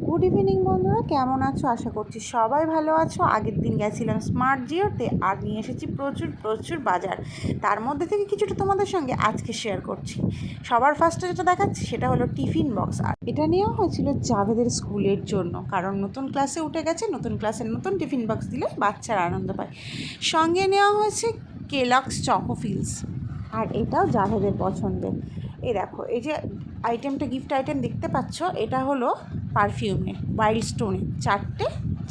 Good evening বন্ধুরা, কেমন আছো? আশা করছি সবাই ভালো আছো। আগের দিন গেছিলাম স্মার্ট জিওতে আর নিয়ে এসেছি প্রচুর প্রচুর বাজার। তার মধ্যে থেকে কিছুটা তোমাদের সঙ্গে আজকে শেয়ার করছি। সবার ফার্স্টে যেটা দেখাচ্ছি সেটা হলো টিফিন বক্স। আর এটা নেওয়া হয়েছিল জাভেদের স্কুলের জন্য, কারণ নতুন ক্লাসে উঠে গেছে, নতুন ক্লাসের নতুন টিফিন বক্স দিলে বাচ্চারা আনন্দ পায়। সঙ্গে নেওয়া হয়েছে কেলগস চকোফিলস, আর এটাও জাভেদের পছন্দের। এই দেখো, এই যে আইটেমটা, গিফট আইটেম দেখতে পাচ্ছ, এটা হলো পারফিউমের ওয়াইল্ড স্টোনের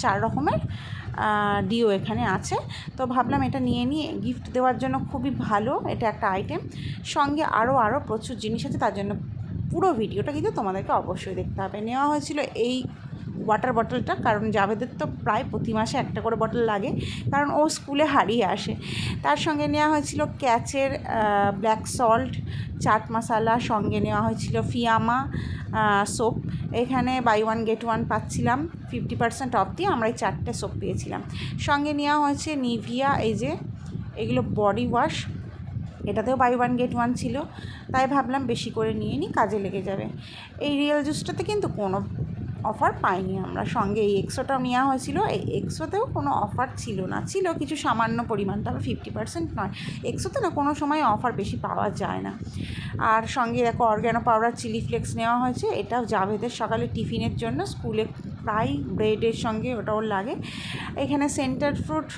চার রকমের ডিও এখানে আছে। তো ভাবলাম এটা নিয়ে নিয়ে গিফট দেওয়ার জন্য খুবই ভালো এটা একটা আইটেম। সঙ্গে আরও প্রচুর জিনিস আছে, তার জন্য পুরো ভিডিওটা কিন্তু তোমাদেরকে অবশ্যই দেখতে হবে। নেওয়া হয়েছিল এই ওয়াটার বটলটা, কারণ জাভেদের তো প্রায় প্রতি মাসে একটা করে বটল লাগে, কারণ ও স্কুলে হারিয়ে আসে। তার সঙ্গে নেওয়া হয়েছিল ক্যাচের ব্ল্যাক সল্ট, চাট মশালা, সঙ্গে নেওয়া হয়েছিল ফিয়ামা সোপ। এখানে বাই ওয়ান গেট ওয়ান পাচ্ছিলাম 50% অফ দিয়ে, আমরা এই 4টে সোপ পেয়েছিলাম। সঙ্গে নেওয়া হয়েছে নিভিয়া, এই যে এগুলো বডি ওয়াশ, এটাতেও বাই ওয়ান গেট ওয়ান ছিল, তাই ভাবলাম বেশি করে নিয়ে নিই, কাজে লেগে যাবে। এই রিয়েল জুসটাতে কিন্তু কোনো অফার পাইনি আমরা। সঙ্গে এই এক্সোটাও নেওয়া হয়েছিল, এই এক্সোতেও কোনো অফার ছিল না, ছিল কিছু সামান্য পরিমাণ, তবে 50% নয়। এক্সোতে না কোনো সময় অফার বেশি পাওয়া যায় না। আর সঙ্গে দেখো অর্গ্যানো পাউডার চিলি ফ্লেক্স নেওয়া হয়েছে, এটাও জাভেদের সকালে টিফিনের জন্য, স্কুলে প্রায় ব্রেডের সঙ্গে ওটাও লাগে। এখানে সেন্টার ফ্রুট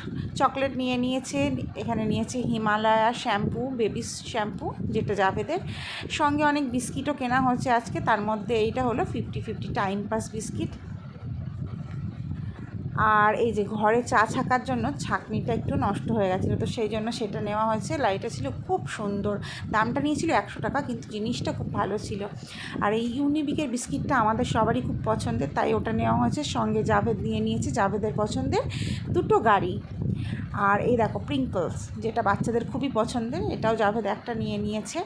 চকলেট নিয়েছে, এখানে নিয়েছে হিমালয়া শ্যাম্পু, বেবি শ্যাম্পু, যেটা জাভেদের। সঙ্গে অনেক বিস্কিটও কেনা হয়েছে আজকে, তার মধ্যে এইটা হলো 50-50 টাইম পাস বিস্কিট। আর এই যে ঘরে চা ছাকার জন্য ছাঁকনিটা একটু নষ্ট হয়ে গেছিলো, তো সেই জন্য সেটা নেওয়া হয়েছে। লাইটটা ছিল খুব সুন্দর, দামটা নিয়েছিল 100 টাকা, কিন্তু জিনিসটা খুব ভালো ছিল। আর এই ইউনিবিকের বিস্কিটটা আমাদের সবারই খুব পছন্দের, তাই ওটা নেওয়া হয়েছে। সঙ্গে জাভেদ নিয়েছে জাভেদের পছন্দের দুটো গাড়ি। আর এই দেখো প্রিঙ্কলস, যেটা বাচ্চাদের খুবই পছন্দের, এটাও জাভেদ একটা নিয়েছে।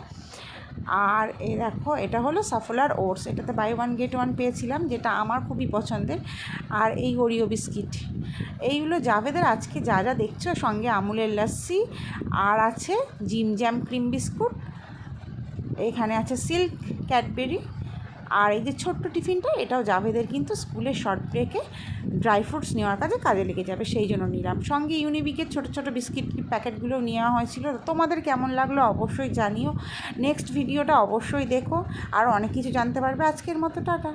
আর এই দেখো, এটা হলো সাফোলার ওটস, এটাতে বাই ওয়ান গেট ওয়ান পেয়েছিলাম, যেটা আমার খুবই পছন্দের। আর এই ওরিও বিস্কিট, এইগুলো জাভেদের আজকে যা যা দেখছো। সঙ্গে আমুলের লাস্সি, আর আছে জিম জ্যাম ক্রিম বিস্কুট, এখানে আছে সিল্ক ক্যাডবেরি। আর এই যে ছোট্ট টিফিনটা, এটাও জাভেদের কিন্তু স্কুলের শর্ট ব্রেকে ড্রাই ফ্রুটস নেওয়ার কাজে লেগে যাবে, সেই জন্য নিলাম। সঙ্গে ইউনিবিকের ছোটো ছোটো বিস্কিট প্যাকেটগুলোও নেওয়া হয়েছিল। তোমাদের কেমন লাগলো অবশ্যই জানিও, নেক্সট ভিডিওটা অবশ্যই দেখো, আর অনেক কিছু জানতে পারবে। আজকের মতো টাটা।